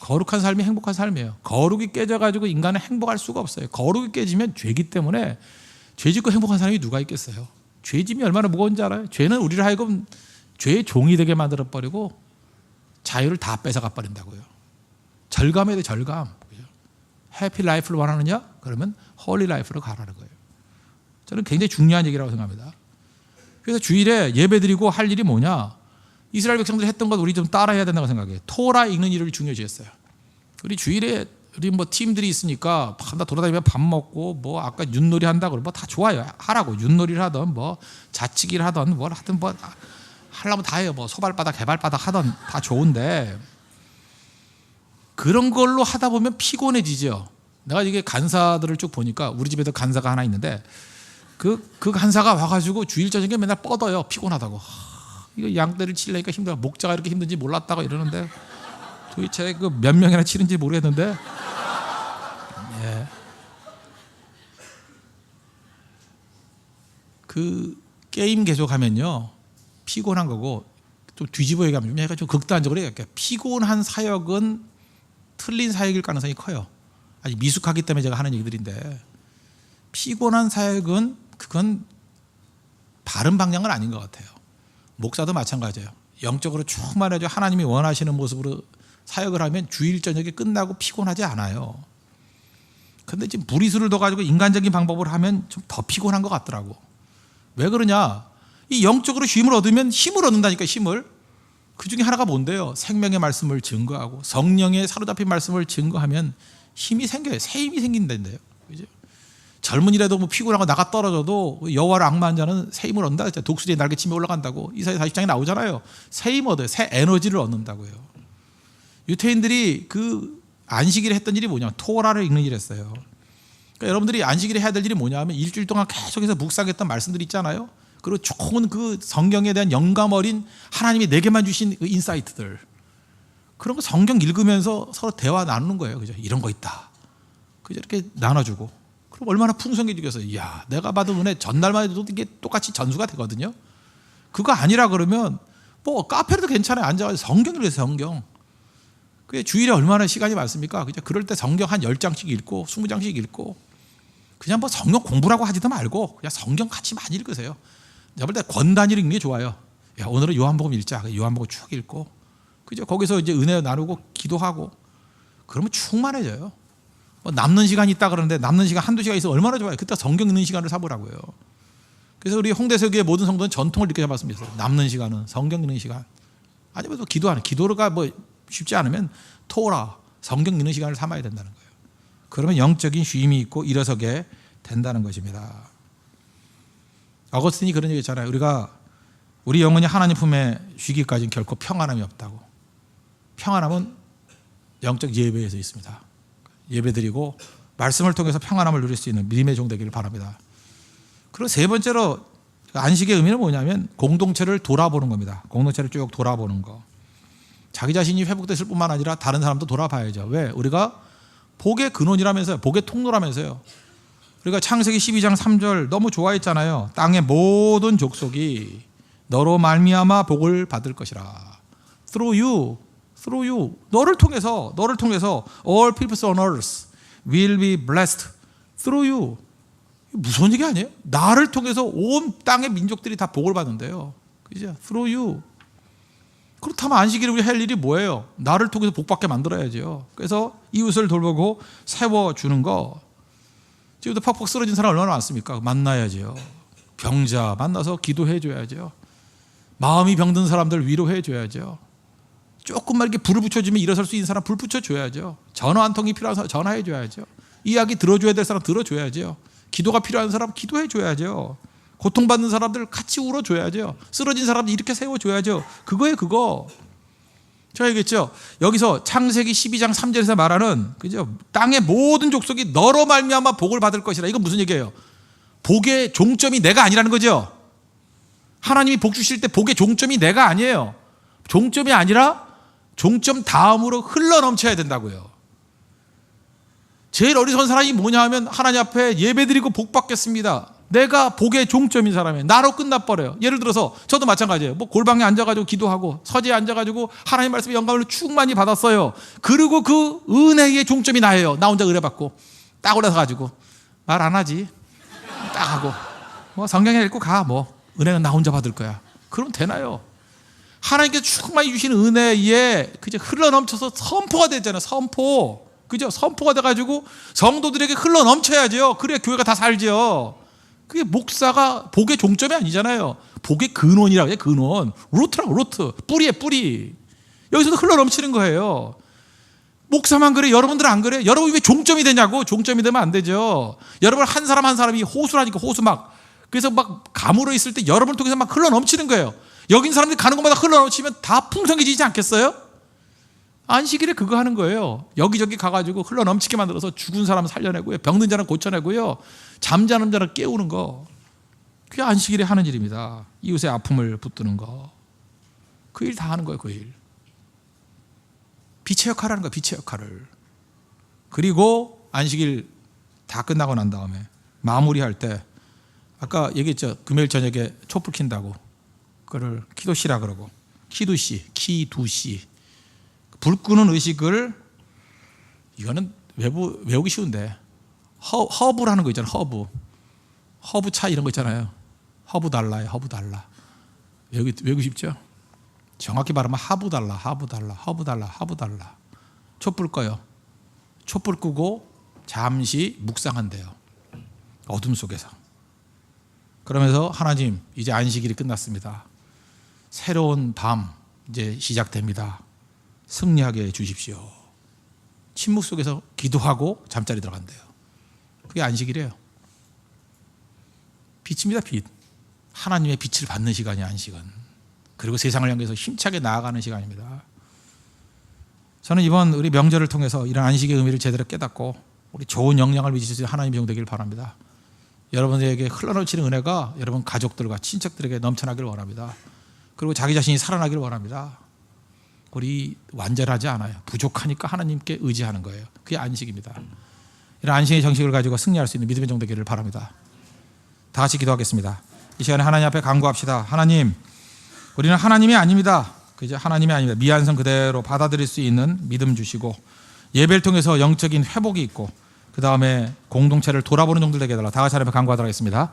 [SPEAKER 1] 거룩한 삶이 행복한 삶이에요. 거룩이 깨져가지고 인간은 행복할 수가 없어요. 거룩이 깨지면 죄기 때문에 죄 짓고 행복한 사람이 누가 있겠어요. 죄 짐이 얼마나 무거운지 알아요? 죄는 우리를 하여금 죄의 종이 되게 만들어버리고 자유를 다 뺏어가 버린다고요. 절감해야 돼. 절감. 해피 라이프를 원하느냐? 그러면 홀리 라이프로 가라는 거예요. 저는 굉장히 중요한 얘기라고 생각합니다. 그래서 주일에 예배드리고 할 일이 뭐냐? 이스라엘 백성들이 했던 것 우리 좀 따라해야 된다고 생각해요. 토라 읽는 일을 중요시했어요. 우리 주일에 우리 뭐 팀들이 있으니까 다 돌아다니며 밥 먹고 뭐 아까 윷놀이 한다고 뭐 다 좋아요. 하라고. 윷놀이를 하던 뭐 자치기를 하던 뭘 하든 뭐 하려면 다 해요. 뭐 소발바닥 개발바닥 하던 다 좋은데 그런 걸로 하다 보면 피곤해지죠. 내가 이게 간사들을 쭉 보니까 우리 집에도 간사가 하나 있는데 그 간사가 와가지고 주일 저녁에 맨날 뻗어요. 피곤하다고. 이거 양떼를 치려니까 힘들어. 목자가 이렇게 힘든지 몰랐다고 이러는데 도대체 그 몇 명이나 치는지 모르겠는데. 예. 그 게임 계속하면요 피곤한 거고, 좀 뒤집어 얘기하면 좀 약간 좀 극단적으로 얘기할게요. 피곤한 사역은 틀린 사역일 가능성이 커요. 아직 미숙하기 때문에 제가 하는 얘기들인데, 피곤한 사역은 그건 바른 방향은 아닌 것 같아요. 목사도 마찬가지예요. 영적으로 충만해져 하나님이 원하시는 모습으로 사역을 하면 주일 저녁에 끝나고 피곤하지 않아요. 근데 지금 무리수를 둬가지고 인간적인 방법을 하면 좀 더 피곤한 것 같더라고. 왜 그러냐? 이 영적으로 쉼을 얻으면 힘을 얻는다니까, 힘을. 그 중에 하나가 뭔데요? 생명의 말씀을 증거하고 성령의 사로잡힌 말씀을 증거하면 힘이 생겨요. 새 힘이 생긴다는데요. 그죠? 젊은이라도 뭐 피곤하고 나가 떨어져도 여호와를 악마한 자는 새 힘을 얻는다. 독수리의 날개침에 올라간다고 이사야 40장에 나오잖아요. 새 힘 얻어요. 새 에너지를 얻는다고요. 유태인들이 그 안식일에 했던 일이 뭐냐? 토라를 읽는 일을 했어요. 그러니까 여러분들이 안식일에 해야 될 일이 뭐냐 하면 일주일 동안 계속해서 묵상했던 말씀들이 있잖아요. 그리고 좋은 그 성경에 대한 영감 어린 하나님이 내게만 주신 그 인사이트들, 그런 거 성경 읽으면서 서로 대화 나누는 거예요. 그죠? 이런 거 있다. 그죠? 이렇게 나눠주고. 그럼 얼마나 풍성해지겠어요. 이야, 내가 받은 은혜 전날만 해도 이게 똑같이 전수가 되거든요. 그거 아니라 그러면 뭐 카페라도 괜찮아요. 앉아서 성경 읽으세요. 성경. 그게 주일에 얼마나 시간이 많습니까? 그죠? 그럴 때 성경 한 10장씩 읽고 20장씩 읽고, 그냥 뭐 성경 공부라고 하지도 말고 그냥 성경 같이 많이 읽으세요. 내가 볼 때 권단일 읽는 게 좋아요. 야, 오늘은 요한복음 읽자. 요한복음 쭉 읽고, 그죠? 거기서 이제 은혜 나누고 기도하고, 그러면 충만해져요. 뭐 남는 시간이 있다 그러는데 남는 시간 한두 시간 있으면 얼마나 좋아요. 그때 성경 읽는 시간을 삼으라고요. 그래서 우리 홍대서교의 모든 성도는 전통을 이렇게 잡았습니다. 남는 시간은 성경 읽는 시간. 아니면 또 기도하는, 기도가 뭐 쉽지 않으면 토라, 성경 읽는 시간을 삼아야 된다는 거예요. 그러면 영적인 쉼이 있고 일어서게 된다는 것입니다. 어거스틴이 그런 얘기 했잖아요. 우리 영혼이 하나님 품에 쉬기까지는 결코 평안함이 없다고. 평안함은 영적 예배에서 있습니다. 예배드리고 말씀을 통해서 평안함을 누릴 수 있는 믿음의 종 되기를 바랍니다. 그리고 세 번째로 안식의 의미는 뭐냐면 공동체를 돌아보는 겁니다. 공동체를 쭉 돌아보는 거. 자기 자신이 회복됐을 뿐만 아니라 다른 사람도 돌아봐야죠. 왜? 우리가 복의 근원이라면서요. 복의 통로라면서요. 우리가 창세기 12장 3절 너무 좋아했잖아요. 땅의 모든 족속이 너로 말미암아 복을 받을 것이라. Through you. 너를 통해서 all peoples on earth will be blessed through you. 무서운 얘기 아니에요? 나를 통해서 온 땅의 민족들이 다 복을 받는데요. 그죠? Through you. 그렇다면 안식일에 우리 할 일이 뭐예요? 나를 통해서 복받게 만들어야죠. 그래서 이웃을 돌보고 세워주는 거. 지금도 퍽퍽 쓰러진 사람 얼마나 많습니까? 만나야죠. 병자 만나서 기도해 줘야죠. 마음이 병든 사람들 위로해 줘야죠. 조금만 이렇게 불을 붙여주면 일어설 수 있는 사람 불 붙여줘야죠. 전화 한 통이 필요한 사람 전화해 줘야죠. 이야기 들어줘야 될 사람 들어줘야죠. 기도가 필요한 사람 기도해 줘야죠. 고통받는 사람들 같이 울어줘야죠. 쓰러진 사람들 이렇게 세워줘야죠. 그거예요, 그거. 제가 얘기했죠. 여기서 창세기 12장 3절에서 말하는, 그죠? 땅의 모든 족속이 너로 말미암아 복을 받을 것이라. 이건 무슨 얘기예요? 복의 종점이 내가 아니라는 거죠. 하나님이 복 주실 때 복의 종점이 내가 아니에요. 종점이 아니라 종점 다음으로 흘러넘쳐야 된다고요. 제일 어리석은 사람이 뭐냐 하면 하나님 앞에 예배드리고 복 받겠습니다. 내가 복의 종점인 사람이에요. 나로 끝나버려요. 예를 들어서 저도 마찬가지예요. 뭐 골방에 앉아가지고 기도하고 서재에 앉아가지고 하나님 말씀의 영감을 충만히 받았어요. 그리고 그 은혜의 종점이 나예요. 나 혼자 의뢰받고 딱 올라서가지고 말 안 하지. 딱 하고 뭐 성경에 읽고 가. 뭐 은혜는 나 혼자 받을 거야. 그러면 되나요? 하나님께서 충만히 주시는 은혜에 그저 흘러넘쳐서 선포가 되잖아요. 선포. 그죠? 선포가 돼가지고 성도들에게 흘러넘쳐야죠. 그래야 교회가 다 살죠. 그게 목사가 복의 종점이 아니잖아요. 복의 근원이라고 해요. 근원. 루트라고, 루트. 뿌리에 뿌리. 여기서도 흘러넘치는 거예요. 목사만 그래? 여러분들은 안 그래? 여러분이 왜 종점이 되냐고? 종점이 되면 안 되죠. 여러분 한 사람 한 사람이 호수라니까 호수 막. 그래서 막 가물어 있을 때 여러분을 통해서 막 흘러넘치는 거예요. 여기 있는 사람들이 가는 곳마다 흘러넘치면 다 풍성해지지 않겠어요? 안식일에 그거 하는 거예요. 여기저기 가가지고 흘러넘치게 만들어서 죽은 사람 살려내고요. 병든 자는 고쳐내고요. 잠자는 자는 깨우는 거. 그게 안식일에 하는 일입니다. 이웃의 아픔을 붙드는 거. 그 일 다 하는 거예요. 그 일. 빛의 역할을 하는 거예요. 빛의 역할을. 그리고 안식일 다 끝나고 난 다음에 마무리할 때 아까 얘기했죠. 금요일 저녁에 촛불 킨다고. 그거를 키도시라 그러고. 키두시. 불 끄는 의식을 이거는 외우기 쉬운데 허브라는 거 있잖아요. 허브 차 이런 거 있잖아요. 허브 달라요. 허브 달라. 외우기 쉽죠? 정확히 말하면 하부 달라. 촛불 꺼요. 촛불 끄고 잠시 묵상한대요. 어둠 속에서. 그러면서 하나님 이제 안식일이 끝났습니다. 새로운 밤 이제 시작됩니다. 승리하게 해주십시오. 침묵 속에서 기도하고 잠자리 들어간대요. 그게 안식이래요. 빛입니다. 빛. 하나님의 빛을 받는 시간이 안식은. 그리고 세상을 향해서 힘차게 나아가는 시간입니다. 저는 이번 우리 명절을 통해서 이런 안식의 의미를 제대로 깨닫고 우리 좋은 영향을 미칠 수 있는 하나님의 종 되길 바랍니다. 여러분들에게 흘러넘치는 은혜가 여러분 가족들과 친척들에게 넘쳐나기를 원합니다. 그리고 자기 자신이 살아나기를 원합니다. 우리 완전하지 않아요. 부족하니까 하나님께 의지하는 거예요. 그게 안식입니다. 이런 안식의 정식을 가지고 승리할 수 있는 믿음의 종 되기를 바랍니다. 다 같이 기도하겠습니다. 이 시간에 하나님 앞에 간구합시다. 하나님, 우리는 하나님이 아닙니다. 이제 하나님이 아닙니다. 미안성 그대로 받아들일 수 있는 믿음 주시고 예배를 통해서 영적인 회복이 있고 그 다음에 공동체를 돌아보는 종들 되게 해달라. 다 같이 하나님 앞에 간구하도록 하겠습니다.